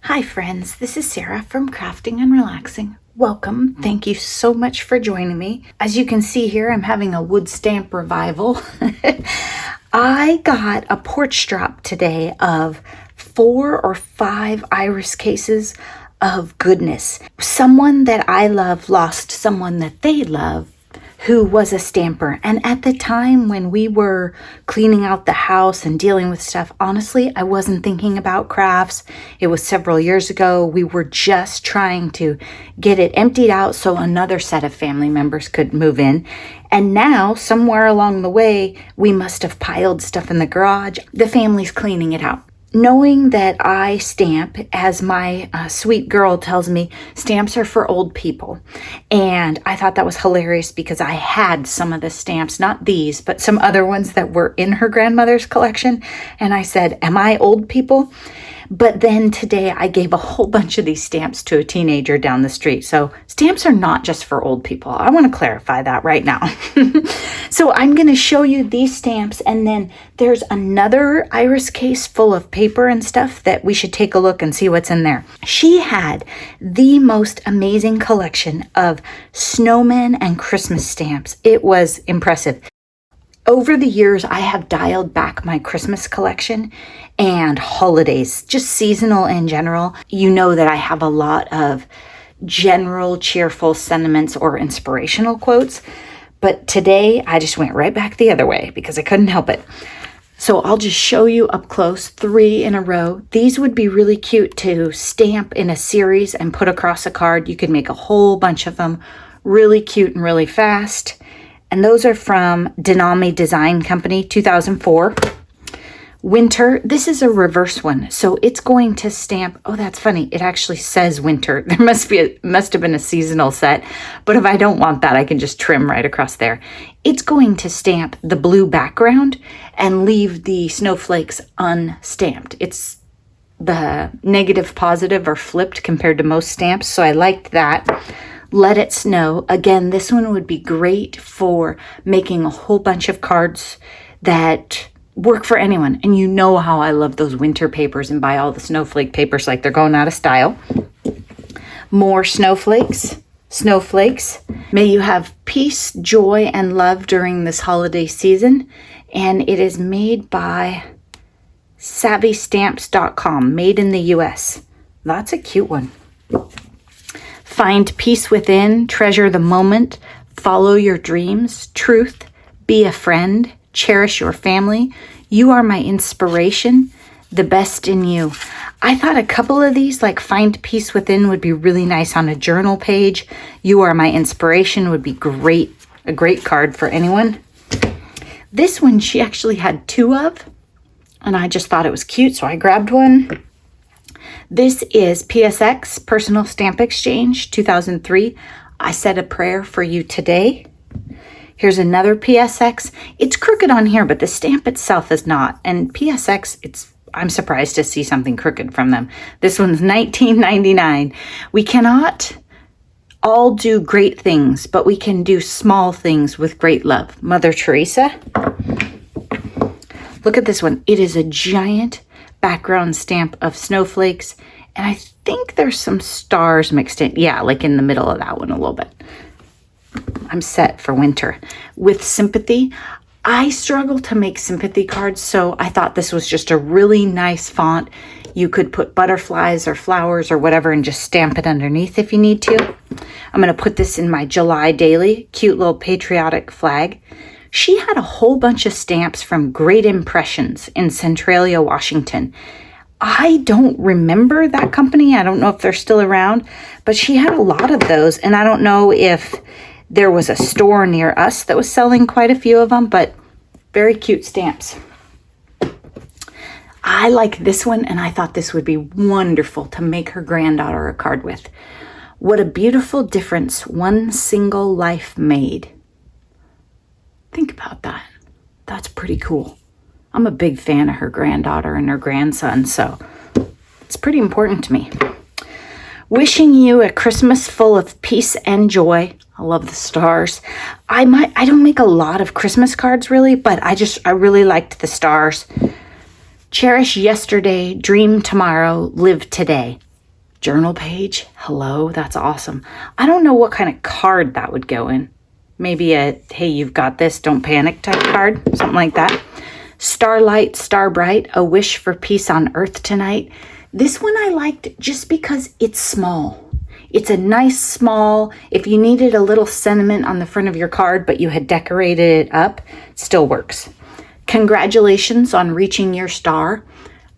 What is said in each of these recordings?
Hi friends, this is Sarah from Crafting and Relaxing. Welcome. Thank you so much for joining me. As you can see here, I'm having a wood stamp revival. I got a porch drop today of 4 or 5 iris cases of goodness. Someone that I love lost someone that they love who was a stamper. And at the time when we were cleaning out the house and dealing with stuff, honestly, I wasn't thinking about crafts. It was several years ago. We were just trying to get it emptied out so another set of family members could move in. And now, somewhere along the way, we must have piled stuff in the garage. The family's cleaning it out. Knowing that I stamp, as my sweet girl tells me, stamps are for old people. And I thought that was hilarious because I had some of the stamps, not these, but some other ones that were in her grandmother's collection. And I said, am I old people? But then today I gave a whole bunch of these stamps to a teenager down the street. So stamps are not just for old people. I want to clarify that right now. So I'm going to show you these stamps, and then there's another iris case full of paper and stuff that we should take a look and see what's in there. She had the most amazing collection of snowmen and Christmas stamps. It was impressive. Over the years, I have dialed back my Christmas collection and holidays, just seasonal in general. You know that I have a lot of general cheerful sentiments or inspirational quotes, but today I just went right back the other way because I couldn't help it. So I'll just show you up close 3 in a row. These would be really cute to stamp in a series and put across a card. You could make a whole bunch of them really cute and really fast. And those are from Denami Design Company, 2004. Winter, this is a reverse one. So it's going to stamp, oh, that's funny. It actually says winter. There must have been a seasonal set. But if I don't want that, I can just trim right across there. It's going to stamp the blue background and leave the snowflakes unstamped. It's the negative positive or flipped compared to most stamps. So I liked that. Let It Snow. Again, this one would be great for making a whole bunch of cards that work for anyone. And you know how I love those winter papers and buy all the snowflake papers like they're going out of style. More snowflakes. Snowflakes. May you have peace, joy, and love during this holiday season. And it is made by SavvyStamps.com, made in the US. That's a cute one. Find peace within, treasure the moment, follow your dreams, truth, be a friend, cherish your family. You are my inspiration, the best in you. I thought a couple of these, like Find Peace Within, would be really nice on a journal page. You are my inspiration would be great, a great card for anyone. This one she actually had 2 of, and I just thought it was cute, so I grabbed one. This is PSX, Personal Stamp Exchange, 2003. I said a prayer for you today. Here's another PSX. It's crooked on here, but the stamp itself is not. And PSX, I'm surprised to see something crooked from them. This one's $19.99. We cannot all do great things, but we can do small things with great love. Mother Teresa. Look at this one. It is a giant background stamp of snowflakes, and I think there's some stars mixed in. Yeah, like in the middle of that one a little bit. I'm set for winter. With sympathy, I struggle to make sympathy cards, so I thought this was just a really nice font. You could put butterflies or flowers or whatever and just stamp it underneath if you need to. I'm going to put this in my July daily, cute little patriotic flag. She had a whole bunch of stamps from Great Impressions in Centralia, Washington. I don't remember that company. I don't know if they're still around, but she had a lot of those. And I don't know if there was a store near us that was selling quite a few of them, but very cute stamps. I like this one, and I thought this would be wonderful to make her granddaughter a card with. What a beautiful difference one single life made. Think about that. That's pretty cool. I'm a big fan of her granddaughter and her grandson, so it's pretty important to me. Wishing you a Christmas full of peace and joy. I love the stars. I don't make a lot of Christmas cards really, but I really liked the stars. Cherish yesterday, dream tomorrow, live today. Journal page. Hello, that's awesome. I don't know what kind of card that would go in. Maybe a, hey, you've got this, don't panic type card, something like that. Starlight, star bright, a wish for peace on earth tonight. This one I liked just because it's small. It's a nice small, if you needed a little sentiment on the front of your card, but you had decorated it up, it still works. Congratulations on reaching your star.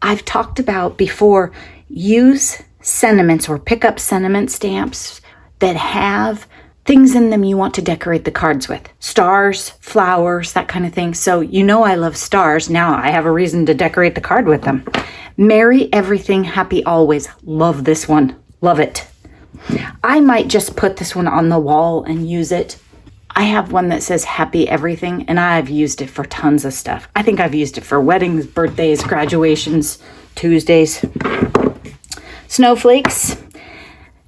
I've talked about before, use sentiments or pick up sentiment stamps that have things in them you want to decorate the cards with. Stars, flowers, that kind of thing. So you know I love stars. Now I have a reason to decorate the card with them. Merry everything, happy always. Love this one. Love it. I might just put this one on the wall and use it. I have one that says happy everything, and I've used it for tons of stuff. I think I've used it for weddings, birthdays, graduations, Tuesdays. Snowflakes.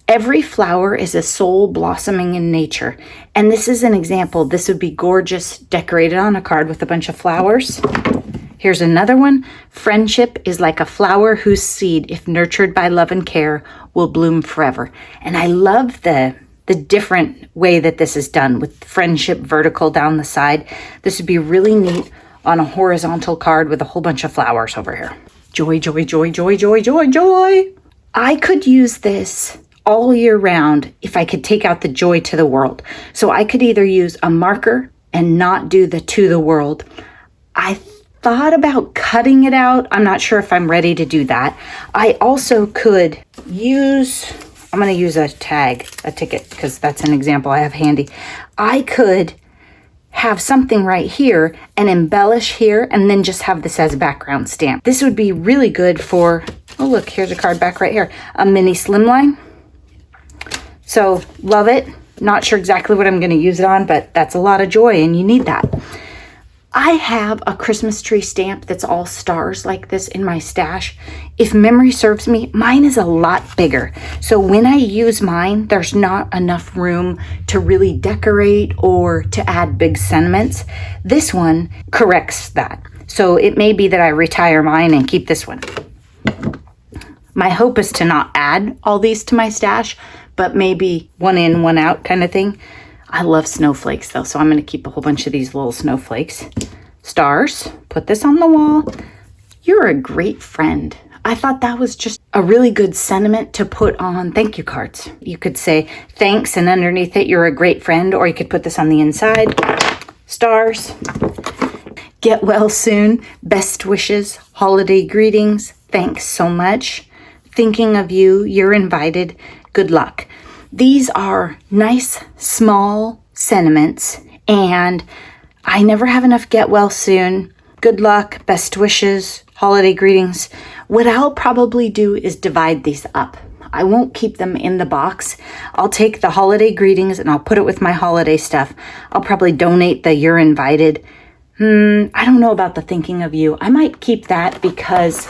Every flower is a soul blossoming in nature. And this is an example. This would be gorgeous, decorated on a card with a bunch of flowers. Here's another one. Friendship is like a flower whose seed, if nurtured by love and care, will bloom forever. And I love the different way that this is done with friendship vertical down the side. This would be really neat on a horizontal card with a whole bunch of flowers over here. Joy, joy, joy, joy, joy, joy, joy. I could use this all year round if I could take out the joy to the world. So I could either use a marker and not do the to the world. I thought about cutting it out. I'm not sure if I'm ready to do that. I also could use, I'm going to use a tag, a ticket, because that's an example I have handy. I could have something right here and embellish here and then just have this as a background stamp. This would be really good for, oh look, here's a card back right here, a mini slimline. So love it. Not sure exactly what I'm going to use it on, but that's a lot of joy and you need that. I have a Christmas tree stamp that's all stars like this in my stash. If memory serves me, mine is a lot bigger. So when I use mine, there's not enough room to really decorate or to add big sentiments. This one corrects that. So it may be that I retire mine and keep this one. My hope is to not add all these to my stash, but maybe one in, one out kind of thing. I love snowflakes though, so I'm going to keep a whole bunch of these little snowflakes. Stars, put this on the wall. You're a great friend. I thought that was just a really good sentiment to put on thank you cards. You could say thanks and underneath it, you're a great friend, or you could put this on the inside. Stars. Get well soon. Best wishes. Holiday greetings. Thanks so much. Thinking of you. You're invited. Good luck. These are nice, small sentiments, and I never have enough get well soon, good luck, best wishes, holiday greetings. What I'll probably do is divide these up. I won't keep them in the box. I'll take the holiday greetings and I'll put it with my holiday stuff. I'll probably donate the you're invited. I don't know about the thinking of you. I might keep that because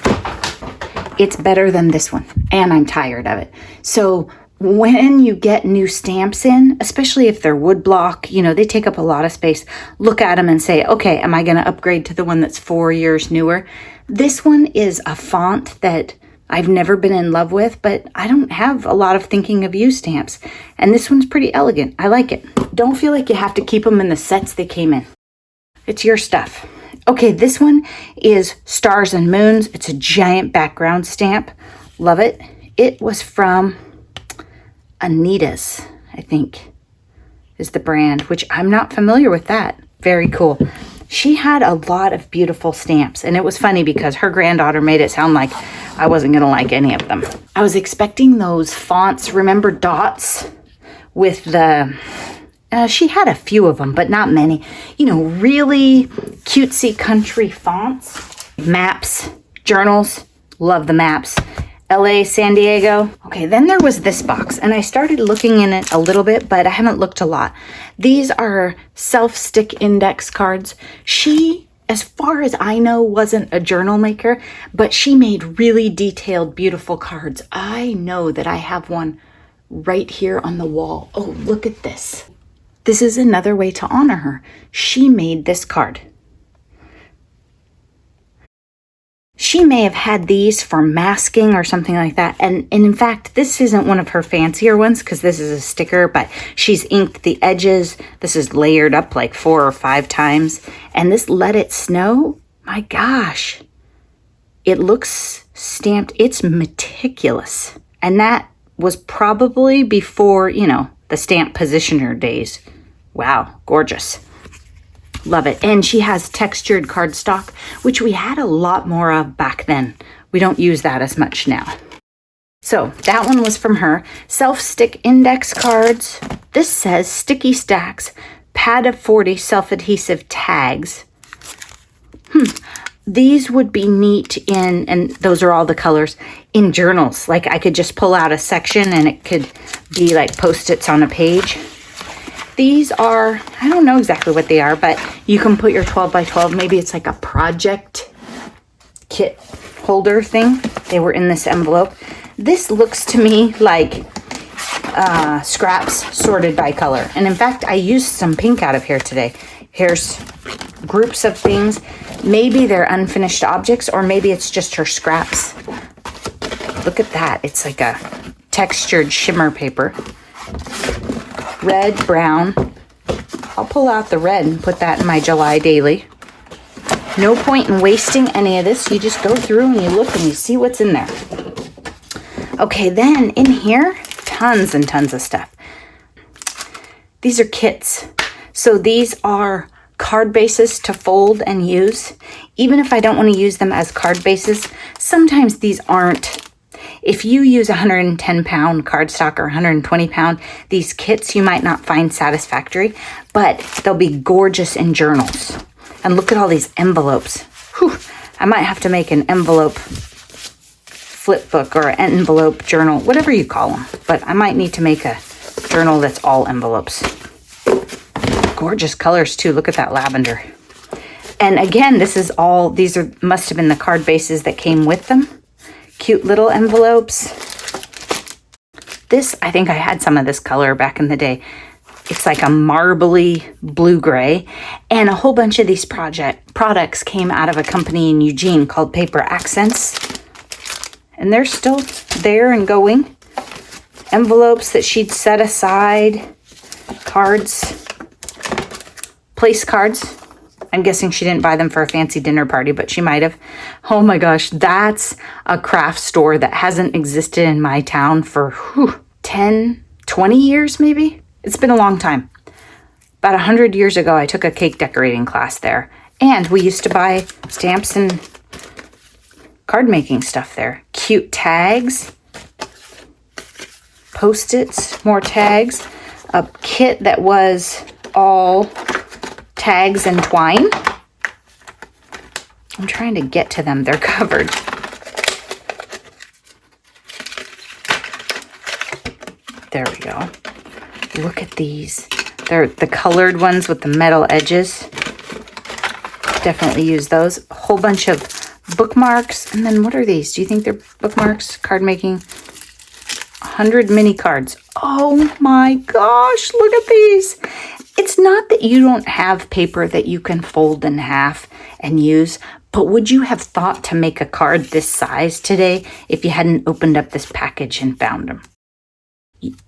it's better than this one, and I'm tired of it. So when you get new stamps in, especially if they're wood block, you know, they take up a lot of space, look at them and say, okay, am I going to upgrade to the one that's 4 years newer? This one is a font that I've never been in love with, but I don't have a lot of thinking of you stamps. And this one's pretty elegant. I like it. Don't feel like you have to keep them in the sets they came in. It's your stuff. Okay, this one is Stars and Moons. It's a giant background stamp. Love it. It was from Anita's, I think, is the brand, which I'm not familiar with that. Very cool. She had a lot of beautiful stamps, and it was funny because her granddaughter made it sound like I wasn't going to like any of them. I was expecting those fonts, remember dots with the, she had a few of them, but not many. You know, really cutesy country fonts. Maps, journals, love the maps. LA, San Diego. Okay, then there was this box, and I started looking in it a little bit, but I haven't looked a lot. These are self-stick index cards. She, as far as I know, wasn't a journal maker, but she made really detailed, beautiful cards. I know that I have one right here on the wall. Oh, look at this. This is another way to honor her. She made this card. She may have had these for masking or something like that. And in fact, this isn't one of her fancier ones because this is a sticker, but she's inked the edges. This is layered up like 4 or 5 times. And this Let It Snow, my gosh, it looks stamped. It's meticulous. And that was probably before, the stamp positioner days. Wow, gorgeous. Love it. And she has textured cardstock, which we had a lot more of back then. We don't use that as much now. So that one was from her. Self-stick index cards. This says sticky stacks, pad of 40 self-adhesive tags. These would be neat in, and those are all the colors, in journals. Like I could just pull out a section and it could be like Post-its on a page. These are, I don't know exactly what they are, but you can put your 12 by 12, maybe it's like a project kit holder thing. They were in this envelope. This looks to me like scraps sorted by color. And in fact, I used some pink out of here today. Here's groups of things. Maybe they're unfinished objects, or maybe it's just her scraps. Look at that. It's like a textured shimmer paper. Red, brown. I'll pull out the red and put that in my July daily. No point in wasting any of this. You just go through and you look and you see what's in there. Okay, then in here, tons and tons of stuff. These are kits. So these are card bases to fold and use. Even if I don't want to use them as card bases, sometimes these aren't. If you use 110 pound cardstock or 120 pound, these kits you might not find satisfactory, but they'll be gorgeous in journals. And look at all these envelopes. Whew, I might have to make an envelope flip book or an envelope journal, whatever you call them. But I might need to make a journal that's all envelopes. Gorgeous colors too. Look at that lavender. And again, these must have been the card bases that came with them. Cute little envelopes. This, I think I had some of this color back in the day. It's like a marbly blue-gray. And a whole bunch of these products came out of a company in Eugene called Paper Accents. And they're still there and going. Envelopes that she'd set aside. Cards. Place cards. I'm guessing she didn't buy them for a fancy dinner party, but she might have. Oh my gosh, that's a craft store that hasn't existed in my town for 10, 20 years maybe? It's been a long time. About 100 years ago, I took a cake decorating class there. And we used to buy stamps and card making stuff there. Cute tags. Post-its, more tags. A kit that was all tags and twine. I'm trying to get to them. They're covered. There we go. Look at these. They're the colored ones with the metal edges. Definitely use those. A whole bunch of bookmarks. And then what are these? Do you think they're bookmarks? Card making. 100 mini cards. Oh my gosh, look at these. It's not that you don't have paper that you can fold in half and use, but would you have thought to make a card this size today if you hadn't opened up this package and found them?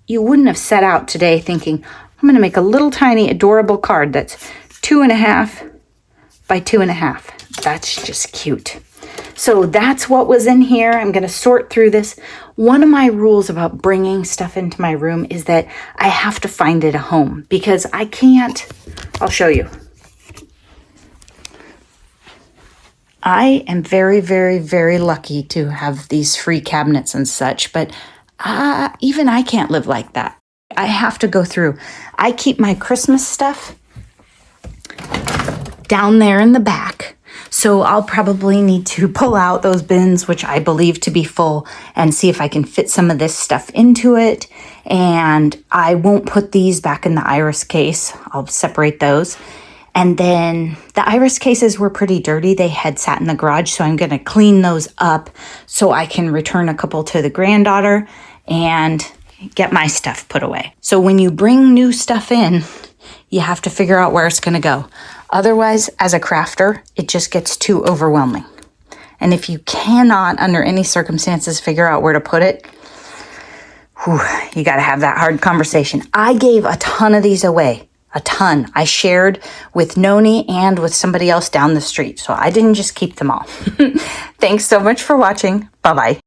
You wouldn't have set out today thinking, I'm going to make a little tiny adorable card that's 2.5 by 2.5. That's just cute. So that's what was in here. I'm going to sort through this. One of my rules about bringing stuff into my room is that I have to find it a home because I can't. I'll show you. I am very, very, very lucky to have these free cabinets and such, but even I can't live like that. I have to go through. I keep my Christmas stuff down there in the back. So I'll probably need to pull out those bins, which I believe to be full, and see if I can fit some of this stuff into it. And I won't put these back in the iris case. I'll separate those. And then the iris cases were pretty dirty. They had sat in the garage, so I'm going to clean those up so I can return a couple to the granddaughter and get my stuff put away. So when you bring new stuff in, you have to figure out where it's going to go. Otherwise, as a crafter, it just gets too overwhelming. And if you cannot, under any circumstances, figure out where to put it, you got to have that hard conversation. I gave a ton of these away. A ton. I shared with Noni and with somebody else down the street. So I didn't just keep them all. Thanks so much for watching. Bye-bye.